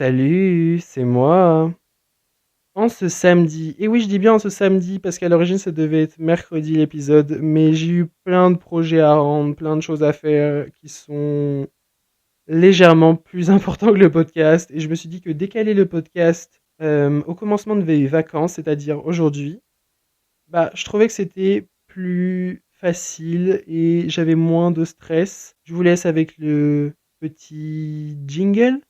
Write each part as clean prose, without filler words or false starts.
Salut, c'est moi. En ce samedi, et oui, je dis bien en ce samedi parce qu'à l'origine ça devait être mercredi l'épisode, mais j'ai eu plein de projets à rendre, plein de choses à faire qui sont légèrement plus importants que le podcast, et je me suis dit que décaler le podcast au commencement de mes vacances, c'est-à-dire aujourd'hui, bah, je trouvais que c'était plus facile et j'avais moins de stress. Je vous laisse avec le petit jingle.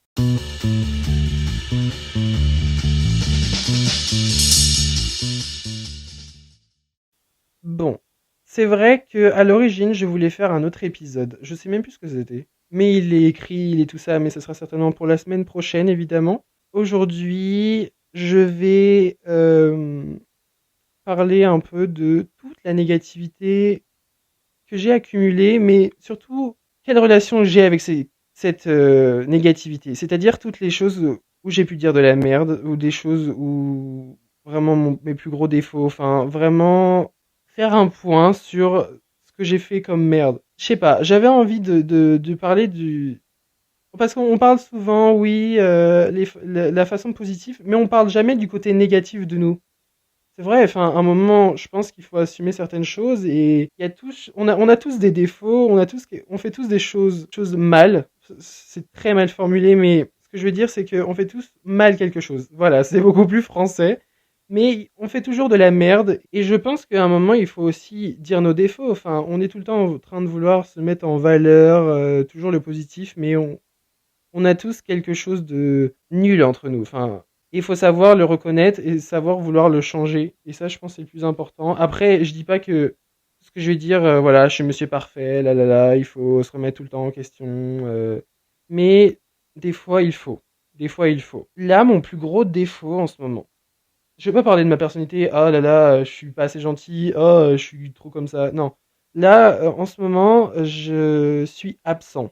Bon, c'est vrai que à l'origine, je voulais faire un autre épisode. Je sais même plus ce que c'était. Mais il est écrit, il est tout ça, mais ce sera certainement pour la semaine prochaine, évidemment. Aujourd'hui, je vais parler un peu de toute la négativité que j'ai accumulée, mais surtout, quelle relation j'ai avec cette négativité. C'est-à-dire toutes les choses où j'ai pu dire de la merde, ou des choses où vraiment mes plus gros défauts, enfin, vraiment faire un point sur ce que j'ai fait comme merde. Je sais pas, j'avais envie de parler du... Parce qu'on parle souvent, oui, la façon positive, mais on parle jamais du côté négatif de nous. C'est vrai, enfin, à un moment, je pense qu'il faut assumer certaines choses et il y a tous, on a tous des défauts, on fait tous des choses mal. C'est très mal formulé, mais ce que je veux dire, c'est qu'on fait tous mal quelque chose. Voilà, c'est beaucoup plus français. Mais on fait toujours de la merde et je pense qu'à un moment, il faut aussi dire nos défauts. Enfin, on est tout le temps en train de vouloir se mettre en valeur, toujours le positif, mais on a tous quelque chose de nul entre nous. Enfin, il faut savoir le reconnaître et savoir vouloir le changer. Et ça, je pense, c'est le plus important. Après, je dis pas que ce que je vais dire, voilà, je suis monsieur parfait, là là là, il faut se remettre tout le temps en question. Mais des fois, il faut. Des fois, il faut. Là, mon plus gros défaut en ce moment. Je vais pas parler de ma personnalité. Oh là là, je suis pas assez gentil. Oh, je suis trop comme ça. Non. Là, en ce moment, je suis absent.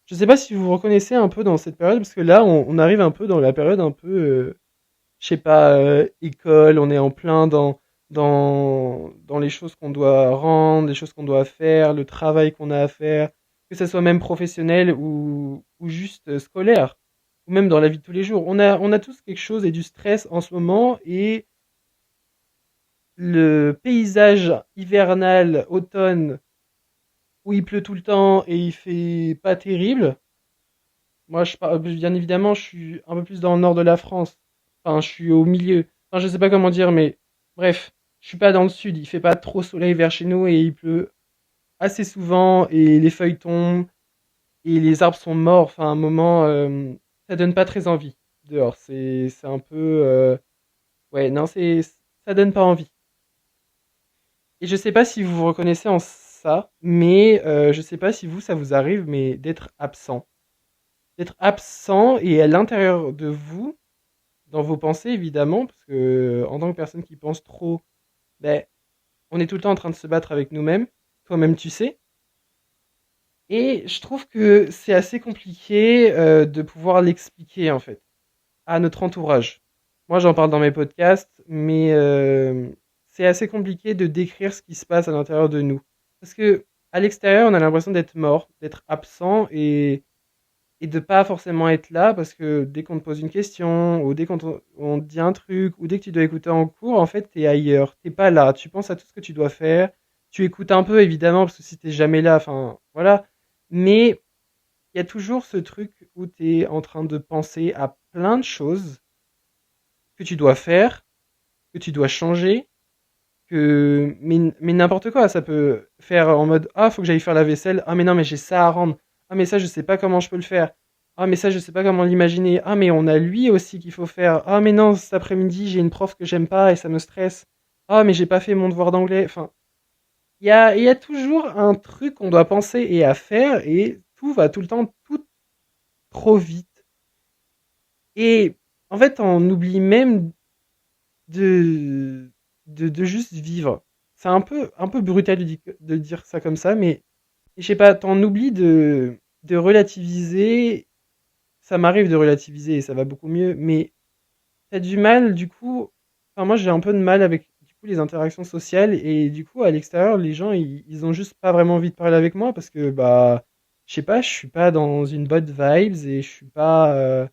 Je sais pas si vous vous reconnaissez un peu dans cette période, parce que là, on arrive un peu dans la période un peu, je sais pas, école, on est en plein dans les choses qu'on doit rendre, les choses qu'on doit faire, le travail qu'on a à faire, que ce soit même professionnel ou juste scolaire, ou même dans la vie de tous les jours. On a tous quelque chose et du stress en ce moment, et le paysage hivernal, automne, où il pleut tout le temps et il fait pas terrible. Moi, bien évidemment, je suis un peu plus dans le nord de la France. Enfin, je suis au milieu. Enfin, je sais pas comment dire, mais bref, je suis pas dans le sud. Il fait pas trop soleil vers chez nous et il pleut assez souvent et les feuilles tombent et les arbres sont morts. Enfin, à un moment, ça donne pas très envie dehors. C'est un peu, ouais, non, ça donne pas envie. Et je sais pas si vous vous reconnaissez en ça, mais je sais pas si vous, ça vous arrive, mais d'être absent et à l'intérieur de vous, dans vos pensées évidemment, parce que en tant que personne qui pense trop, ben, on est tout le temps en train de se battre avec nous-mêmes, toi-même tu sais, et je trouve que c'est assez compliqué de pouvoir l'expliquer en fait à notre entourage. Moi j'en parle dans mes podcasts, mais c'est assez compliqué de décrire ce qui se passe à l'intérieur de nous. Parce que à l'extérieur on a l'impression d'être mort, d'être absent et de pas forcément être là parce que dès qu'on te pose une question ou dès on te dit un truc ou dès que tu dois écouter en cours, en fait, t'es ailleurs, t'es pas là, tu penses à tout ce que tu dois faire, tu écoutes un peu évidemment parce que si t'es jamais là, enfin voilà, mais il y a toujours ce truc où t'es en train de penser à plein de choses que tu dois faire, que tu dois changer, mais n'importe quoi, ça peut faire en mode ah faut que j'aille faire la vaisselle, ah mais non mais j'ai ça à rendre, ah mais ça je sais pas comment je peux le faire, ah mais ça je sais pas comment l'imaginer, ah mais on a lui aussi qu'il faut faire, ah mais non cet après-midi j'ai une prof que j'aime pas et ça me stresse, ah mais j'ai pas fait mon devoir d'anglais, enfin il y a toujours un truc qu'on doit penser et à faire et tout va tout le temps tout trop vite et en fait on oublie même de, de juste vivre. C'est un peu brutal de dire ça comme ça, mais je sais pas, t'en oublies de relativiser. Ça m'arrive de relativiser et ça va beaucoup mieux, mais t'as du mal, du coup. Enfin, moi, j'ai un peu de mal avec du coup les interactions sociales et du coup, à l'extérieur, les gens, ils ont juste pas vraiment envie de parler avec moi parce que, bah, je sais pas, je suis pas dans une bonne vibes et je suis pas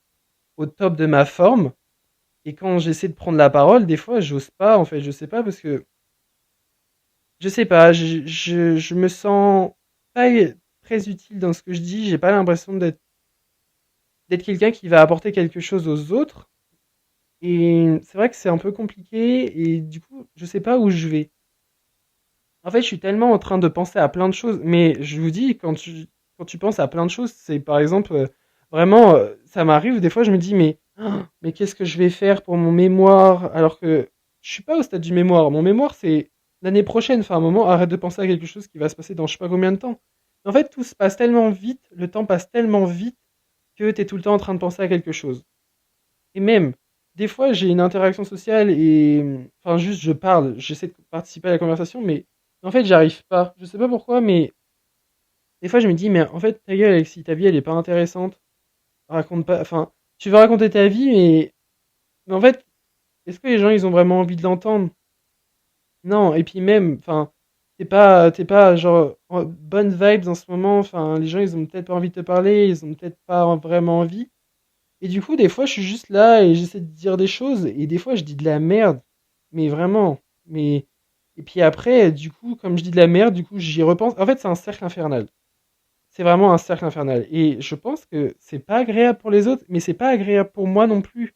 au top de ma forme. Et quand j'essaie de prendre la parole, des fois, j'ose pas, en fait, je sais pas, parce que, je sais pas, je me sens pas très utile dans ce que je dis, j'ai pas l'impression d'être quelqu'un qui va apporter quelque chose aux autres. Et c'est vrai que c'est un peu compliqué, et du coup, je sais pas où je vais. En fait, je suis tellement en train de penser à plein de choses, mais je vous dis, quand tu penses à plein de choses, c'est par exemple, vraiment, ça m'arrive, des fois, je me dis, mais qu'est-ce que je vais faire pour mon mémoire? Alors que je suis pas au stade du mémoire. Mon mémoire, c'est l'année prochaine, enfin, un moment, arrête de penser à quelque chose qui va se passer dans je sais pas combien de temps. En fait, tout se passe tellement vite, le temps passe tellement vite que t'es tout le temps en train de penser à quelque chose. Et même, des fois, j'ai une interaction sociale et, enfin, juste, je parle, j'essaie de participer à la conversation, mais en fait, j'arrive pas. Je sais pas pourquoi, mais des fois, je me dis, mais en fait, ta gueule, Alexis, ta vie, elle est pas intéressante. Raconte pas, enfin, tu veux raconter ta vie, mais en fait, est-ce que les gens, ils ont vraiment envie de l'entendre? Non, et puis même, enfin, t'es pas, genre, en bonne vibes en ce moment, enfin, les gens, ils ont peut-être pas envie de te parler, ils ont peut-être pas vraiment envie. Et du coup, des fois, je suis juste là et j'essaie de dire des choses. Et des fois, je dis de la merde. Mais vraiment. Mais... Et puis après, du coup, comme je dis de la merde, du coup, j'y repense. En fait, c'est un cercle infernal. C'est vraiment un cercle infernal. Et je pense que c'est pas agréable pour les autres, mais c'est pas agréable pour moi non plus.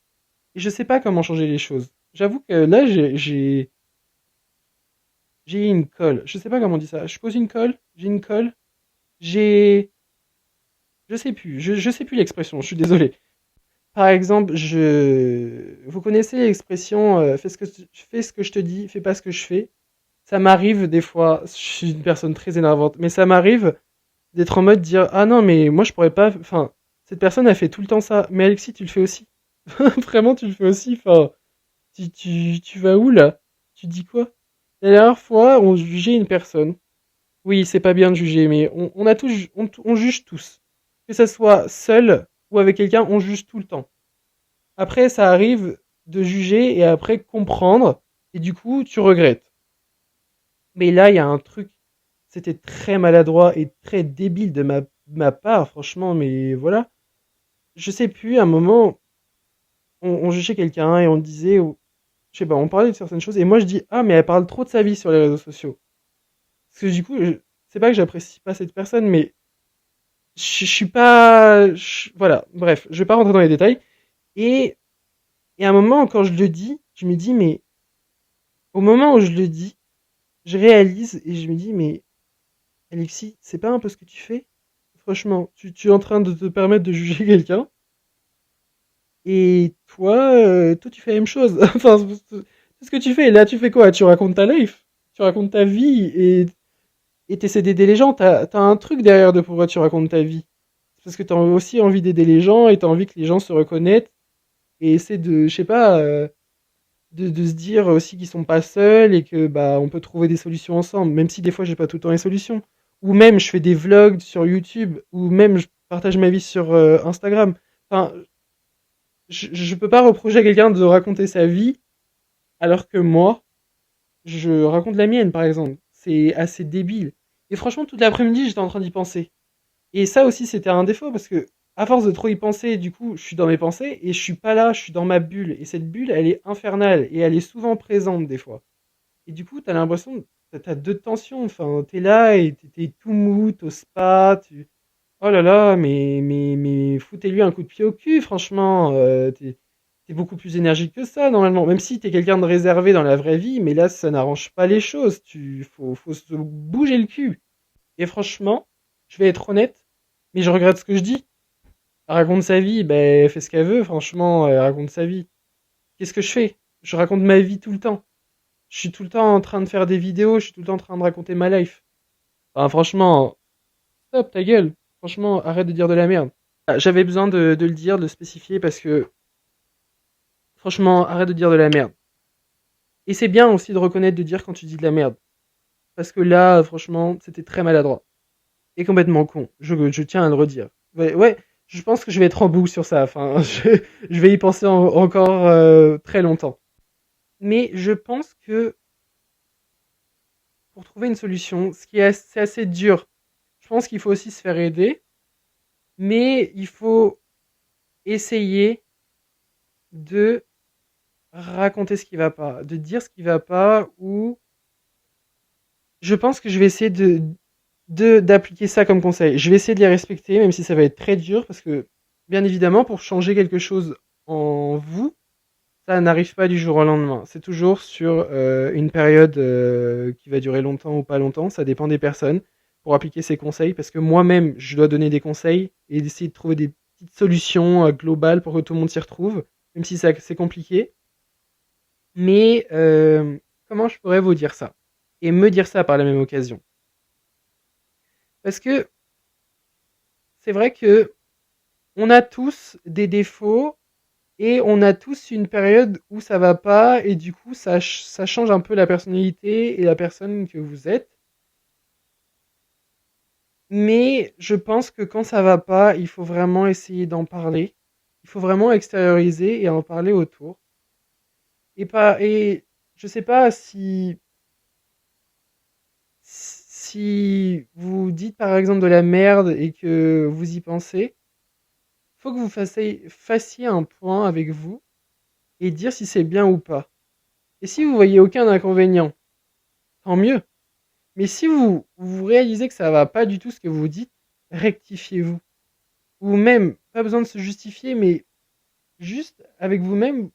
Et je sais pas comment changer les choses. J'avoue que là, j'ai une colle. Je sais pas comment on dit ça. Je pose une colle. J'ai une colle. J'ai... Je sais plus. Je sais plus l'expression. Je suis désolé. Par exemple, vous connaissez l'expression fais ce que je te dis, fais pas ce que je fais. Ça m'arrive des fois, je suis une personne très énervante, mais ça m'arrive d'être en mode dire ah non mais moi je pourrais pas, enfin cette personne a fait tout le temps ça, mais Alexis tu le fais aussi, vraiment tu le fais aussi, enfin tu vas où là? Tu dis quoi? La dernière fois on jugeait une personne. Oui c'est pas bien de juger, mais on a tous, on juge tous, que ça soit seul ou avec quelqu'un, on juge tout le temps. Après, ça arrive de juger et après comprendre, et du coup, tu regrettes. Mais là, il y a un truc, c'était très maladroit et très débile de ma part, franchement, mais voilà. Je sais plus, à un moment, on jugeait quelqu'un et on disait, je sais pas, on parlait de certaines choses, et moi je dis, ah, mais elle parle trop de sa vie sur les réseaux sociaux. Parce que du coup, c'est pas que j'apprécie pas cette personne, mais je suis pas, voilà, bref, je vais pas rentrer dans les détails. Et, et à un moment, quand je le dis, je me dis, mais au moment où je le dis, je réalise et je me dis, mais Alexis, c'est pas un peu ce que tu fais? Franchement, tu es en train de te permettre de juger quelqu'un et toi, tu fais la même chose. Enfin, c'est ce que tu fais. Là, tu fais quoi? Tu racontes ta life, tu racontes ta vie et t'essaies d'aider les gens. T'as un truc derrière de pourquoi tu racontes ta vie. C'est parce que t'as aussi envie d'aider les gens et t'as envie que les gens se reconnaissent et essaient de, je sais pas, de se dire aussi qu'ils sont pas seuls et que bah on peut trouver des solutions ensemble, même si des fois j'ai pas tout le temps les solutions. Ou même je fais des vlogs sur YouTube, ou même je partage ma vie sur Instagram. Enfin, je peux pas reprocher à quelqu'un de raconter sa vie alors que moi, je raconte la mienne par exemple. C'est assez débile. Et franchement, toute l'après-midi, j'étais en train d'y penser. Et ça aussi, c'était un défaut parce que, à force de trop y penser, du coup, je suis dans mes pensées et je suis pas là, je suis dans ma bulle. Et cette bulle, elle est infernale et elle est souvent présente des fois. Et du coup, t'as l'impression, t'as deux tensions. Enfin, t'es là et t'es tout mou, t'oses pas. Oh là là, mais foutez-lui un coup de pied au cul, franchement. T'es beaucoup plus énergique que ça, normalement. Même si t'es quelqu'un de réservé dans la vraie vie, mais là, ça n'arrange pas les choses. Faut se bouger le cul. Et franchement, je vais être honnête, mais je regrette ce que je dis. Elle raconte sa vie, ben, elle fait ce qu'elle veut, franchement, elle raconte sa vie. Qu'est-ce que je fais? Je raconte ma vie tout le temps. Je suis tout le temps en train de faire des vidéos, je suis tout le temps en train de raconter ma life. Enfin, franchement, stop ta gueule. Franchement, arrête de dire de la merde. Ah, j'avais besoin de le dire, de le spécifier parce que, franchement, arrête de dire de la merde. Et c'est bien aussi de reconnaître de dire quand tu dis de la merde. Parce que là, franchement, c'était très maladroit. Et complètement con. Je tiens à le redire. Ouais, ouais, je pense que je vais être en bout sur ça. Enfin, je vais y penser encore très longtemps. Mais je pense que pour trouver une solution, c'est assez dur. Je pense qu'il faut aussi se faire aider, mais il faut essayer. de raconter ce qui va pas, de dire ce qui va pas, ou je pense que je vais essayer d'appliquer ça comme conseil. Je vais essayer de les respecter, même si ça va être très dur, parce que, bien évidemment, pour changer quelque chose en vous, ça n'arrive pas du jour au lendemain. C'est toujours sur une période qui va durer longtemps ou pas longtemps. Ça dépend des personnes pour appliquer ces conseils. Parce que moi-même, je dois donner des conseils et essayer de trouver des petites solutions globales pour que tout le monde s'y retrouve. Même si c'est compliqué. Mais comment je pourrais vous dire ça? Et me dire ça par la même occasion. Parce que c'est vrai que on a tous des défauts et on a tous une période où ça va pas et du coup ça change un peu la personnalité et la personne que vous êtes. Mais je pense que quand ça va pas, il faut vraiment essayer d'en parler. Il faut vraiment extérioriser et en parler autour. Et je sais pas si vous dites par exemple de la merde et que vous y pensez, faut que vous fassiez un point avec vous et dire si c'est bien ou pas. Et si vous voyez aucun inconvénient, tant mieux. Mais si vous réalisez que ça va pas du tout ce que vous dites, rectifiez-vous. Ou même, pas besoin de se justifier, mais juste avec vous-même,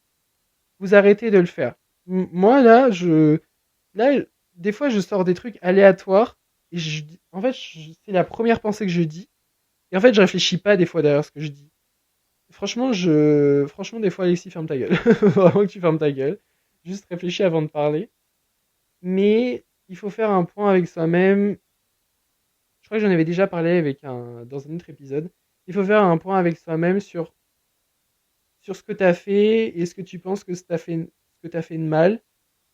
vous arrêtez de le faire. Moi, là, des fois, je sors des trucs aléatoires, et en fait, c'est la première pensée que je dis. Et en fait, je réfléchis pas des fois derrière ce que je dis. Franchement, des fois, Alexis, ferme ta gueule. Vraiment que tu fermes ta gueule. Juste réfléchis avant de parler. Mais il faut faire un point avec soi-même. Je crois que j'en avais déjà parlé dans un autre épisode. Il faut faire un point avec soi-même sur ce que tu as fait et ce que tu penses que tu as fait de mal.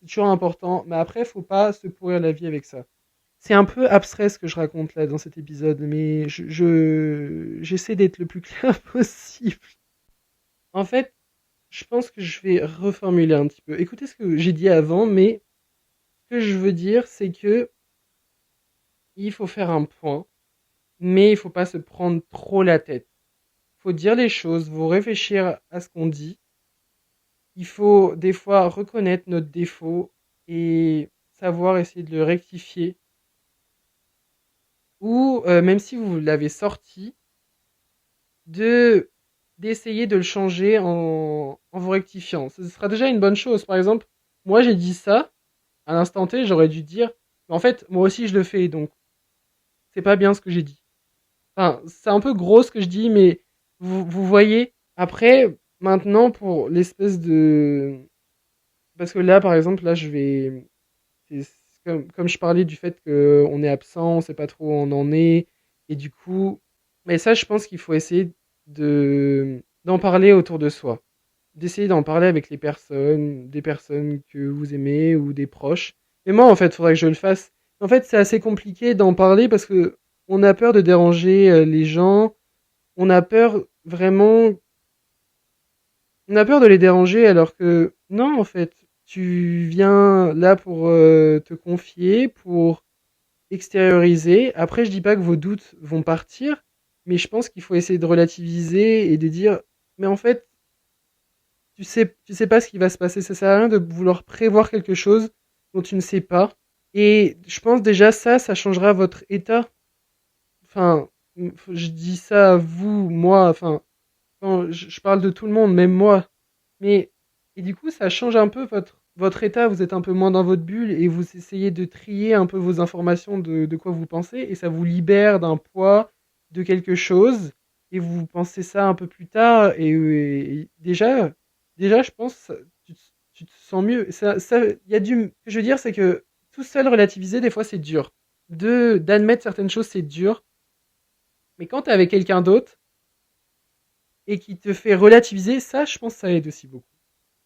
C'est toujours important. Mais après, faut pas se pourrir la vie avec ça. C'est un peu abstrait ce que je raconte là dans cet épisode, mais j'essaie d'être le plus clair possible. En fait, je pense que je vais reformuler un petit peu. Écoutez ce que j'ai dit avant, mais ce que je veux dire, c'est que il faut faire un point, mais il faut pas se prendre trop la tête. Il faut dire les choses, faut réfléchir à ce qu'on dit. Il faut des fois reconnaître notre défaut et savoir essayer de le rectifier. Ou même si vous l'avez sorti, de d'essayer de le changer en vous rectifiant. Ce sera déjà une bonne chose. Par exemple, moi j'ai dit ça, à l'instant T, j'aurais dû dire, mais en fait, moi aussi je le fais, donc c'est pas bien ce que j'ai dit. Enfin, c'est un peu gros ce que je dis, mais vous voyez. Après, maintenant, pour l'espèce de... Parce que là, par exemple, là, je vais... comme je parlais du fait qu'on est absent, on sait pas trop où on en est, et du coup... Mais ça, je pense qu'il faut essayer d'en parler autour de soi. D'essayer d'en parler avec les personnes, des personnes que vous aimez ou des proches. Et moi, en fait, il faudrait que je le fasse. En fait, c'est assez compliqué d'en parler parce que on a peur de déranger les gens. On a peur vraiment, on a peur de les déranger alors que non, en fait, tu viens là pour te confier, pour extérioriser. Après, je dis pas que vos doutes vont partir, mais je pense qu'il faut essayer de relativiser et de dire, mais en fait, tu sais pas ce qui va se passer. Ça sert à rien de vouloir prévoir quelque chose dont tu ne sais pas. Et je pense déjà ça changera votre état. Enfin, je dis ça à vous, moi, enfin, quand je parle de tout le monde, même moi. Mais, et du coup, ça change un peu votre état. Vous êtes un peu moins dans votre bulle et vous essayez de trier un peu vos informations de quoi vous pensez et ça vous libère d'un poids, de quelque chose. Et vous pensez ça un peu plus tard et déjà, je pense, tu te sens mieux. Il y a ce que je veux dire, c'est que tout seul relativiser, des fois, c'est dur. D'admettre certaines choses, c'est dur. Mais quand t'es avec quelqu'un d'autre, et qui te fait relativiser, ça, je pense que ça aide aussi beaucoup.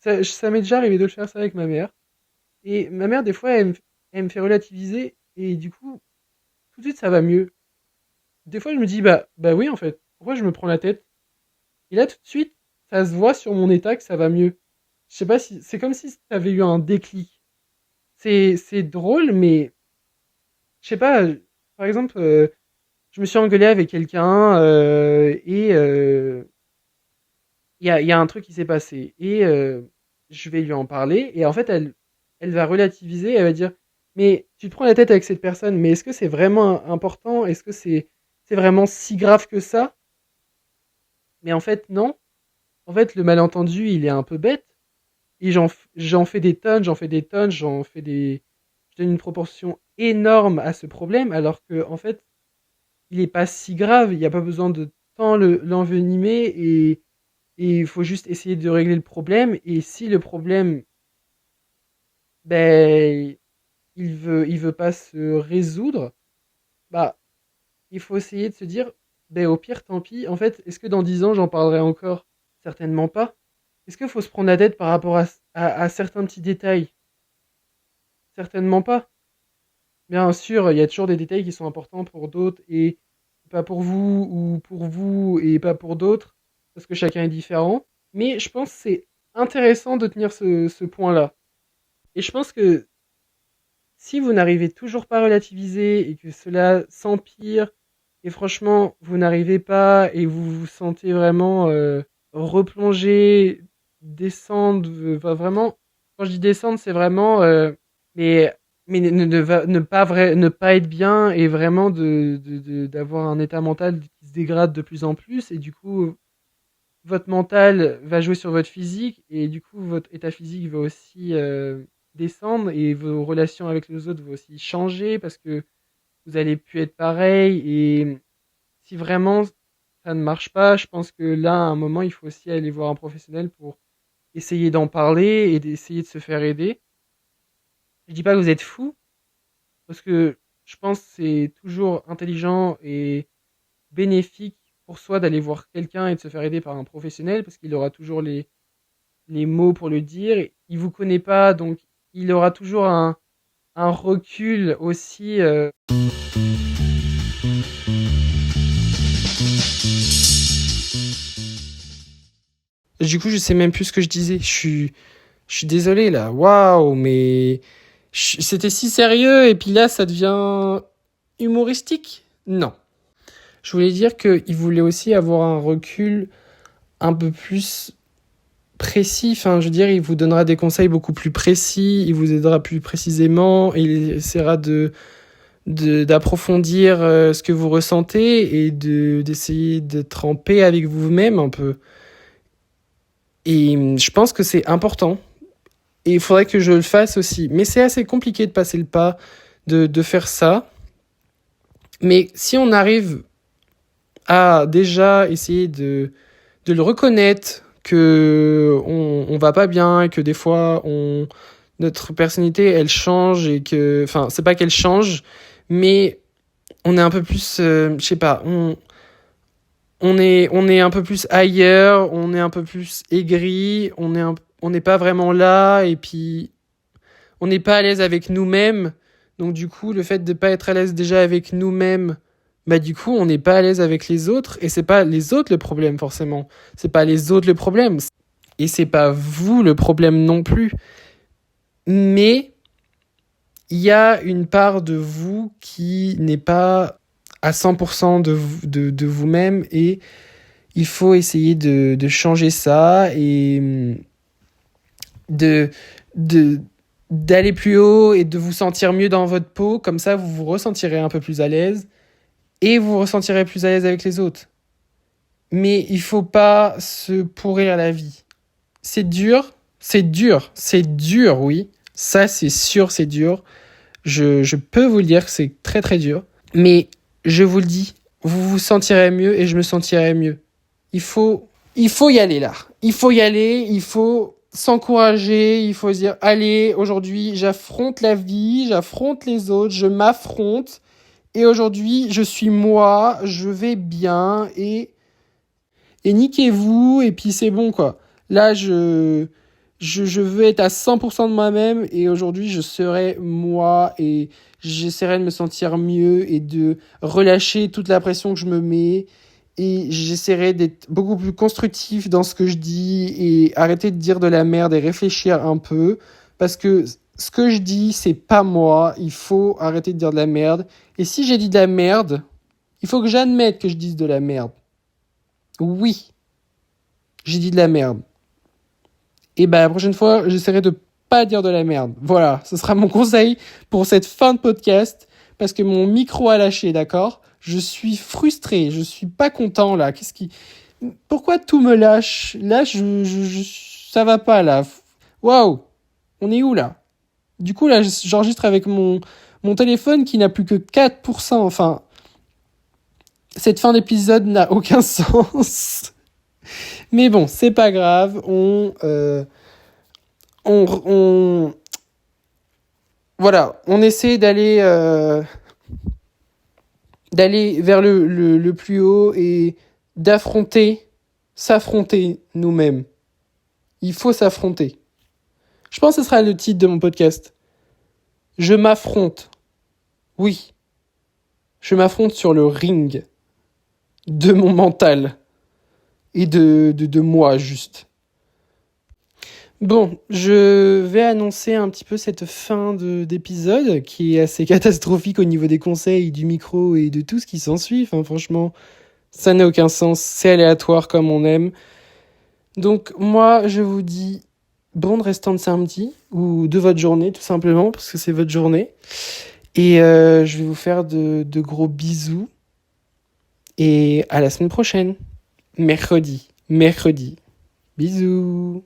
Ça m'est déjà arrivé de le faire ça avec ma mère. Et ma mère, des fois, elle me fait relativiser et du coup, tout de suite, ça va mieux. Des fois, je me dis, bah oui, en fait, pourquoi je me prends la tête? Et là, tout de suite, ça se voit sur mon état que ça va mieux. Je sais pas si, c'est comme si t'avais eu un déclic. C'est drôle, mais je sais pas, par exemple, je me suis engueulé avec quelqu'un il y a un truc qui s'est passé et je vais lui en parler et en fait elle va relativiser, elle va dire mais tu te prends la tête avec cette personne, mais est-ce que c'est vraiment important? Est-ce que c'est vraiment si grave que ça? Mais en fait non. En fait le malentendu il est un peu bête et j'en fais des tonnes, j'en fais des tonnes, je donne une proportion énorme à ce problème alors que en fait il est pas si grave, il n'y a pas besoin de tant l'envenimer et il faut juste essayer de régler le problème. Et si le problème, ben, il veut pas se résoudre, bah, il faut essayer de se dire, ben, au pire, tant pis. En fait, est-ce que dans 10 ans, j'en parlerai encore? Certainement pas. Est-ce qu'il faut se prendre la tête par rapport à certains petits détails? Certainement pas. Bien sûr, il y a toujours des détails qui sont importants pour d'autres et pas pour vous, ou pour vous et pas pour d'autres, parce que chacun est différent. Mais je pense que c'est intéressant de tenir ce point-là. Et je pense que si vous n'arrivez toujours pas à relativiser et que cela s'empire, et franchement, vous n'arrivez pas et vous vous sentez vraiment replonger, descendre, vraiment, quand je dis descendre, c'est vraiment, mais, ne pas être bien et vraiment d'avoir un état mental qui se dégrade de plus en plus et du coup, votre mental va jouer sur votre physique et du coup votre état physique va aussi descendre et vos relations avec les autres vont aussi changer parce que vous allez plus être pareil et si vraiment ça ne marche pas, je pense que là à un moment il faut aussi aller voir un professionnel pour essayer d'en parler et d'essayer de se faire aider. Je dis pas que vous êtes fou parce que je pense que c'est toujours intelligent et bénéfique pour soi d'aller voir quelqu'un et de se faire aider par un professionnel parce qu'il aura toujours les mots pour le dire. Il vous connaît pas, donc il aura toujours un recul aussi. Du coup, je sais même plus ce que je disais. Je suis désolé là. Waouh, mais c'était si sérieux et puis là, ça devient humoristique. Non. Je voulais dire qu'il voulait aussi avoir un recul un peu plus précis. Enfin, je veux dire, il vous donnera des conseils beaucoup plus précis, il vous aidera plus précisément, et il essaiera d'approfondir ce que vous ressentez et d'essayer d'être en paix avec vous-même un peu. Et je pense que c'est important. Et il faudrait que je le fasse aussi. Mais c'est assez compliqué de passer le pas, de faire ça. Mais si on arrive à déjà essayer de le reconnaître, que on va pas bien, et que des fois notre personnalité elle change et que, enfin c'est pas qu'elle change, mais on est un peu plus, je sais pas, on est un peu plus ailleurs, on est un peu plus aigri, on n'est pas vraiment là et puis on n'est pas à l'aise avec nous-mêmes. Donc du coup, le fait de pas être à l'aise déjà avec nous-mêmes, bah du coup, on n'est pas à l'aise avec les autres et c'est pas les autres le problème forcément. C'est pas les autres le problème et c'est pas vous le problème non plus. Mais il y a une part de vous qui n'est pas à 100% de vous-même et il faut essayer de changer ça et de, de, d'aller plus haut et de vous sentir mieux dans votre peau. Comme ça, vous vous ressentirez un peu plus à l'aise et vous vous ressentirez plus à l'aise avec les autres. Mais il faut pas se pourrir la vie. C'est dur, oui. Ça, c'est sûr, c'est dur. Je peux vous le dire que c'est très très dur. Mais je vous le dis, vous vous sentirez mieux et je me sentirai mieux. Il faut, il faut y aller là. Il faut y aller, il faut s'encourager, il faut se dire, allez, aujourd'hui, j'affronte la vie, j'affronte les autres, je m'affronte. Et aujourd'hui, je suis moi, je vais bien et niquez-vous et puis c'est bon quoi. Là, je veux être à 100% de moi-même et aujourd'hui, je serai moi et j'essaierai de me sentir mieux et de relâcher toute la pression que je me mets et j'essaierai d'être beaucoup plus constructif dans ce que je dis et arrêter de dire de la merde et réfléchir un peu parce que ce que je dis, c'est pas moi, il faut arrêter de dire de la merde et si j'ai dit de la merde, il faut que j'admette que je dise de la merde. Oui, j'ai dit de la merde. Et bah la prochaine fois, j'essaierai de pas dire de la merde. Voilà, ce sera mon conseil pour cette fin de podcast, parce que mon micro a lâché, d'accord? Je suis frustré, je suis pas content là. Pourquoi tout me lâche? Là, ça va pas là. Waouh, on est où là? Du coup, là, j'enregistre avec mon téléphone qui n'a plus que 4%. Enfin, cette fin d'épisode n'a aucun sens. Mais bon, c'est pas grave. On voilà, on essaie d'aller vers le plus haut et s'affronter nous-mêmes. Il faut s'affronter. Je pense que ce sera le titre de mon podcast. Je m'affronte. Oui, je m'affronte sur le ring de mon mental et de moi, juste. Bon, je vais annoncer un petit peu cette fin d'épisode qui est assez catastrophique au niveau des conseils, du micro et de tout ce qui s'ensuit. Enfin, franchement, ça n'a aucun sens. C'est aléatoire comme on aime. Donc, moi, je vous dis bon restant de samedi ou de votre journée, tout simplement, parce que c'est votre journée. Et je vais vous faire de gros bisous. Et à la semaine prochaine. Mercredi. Bisous.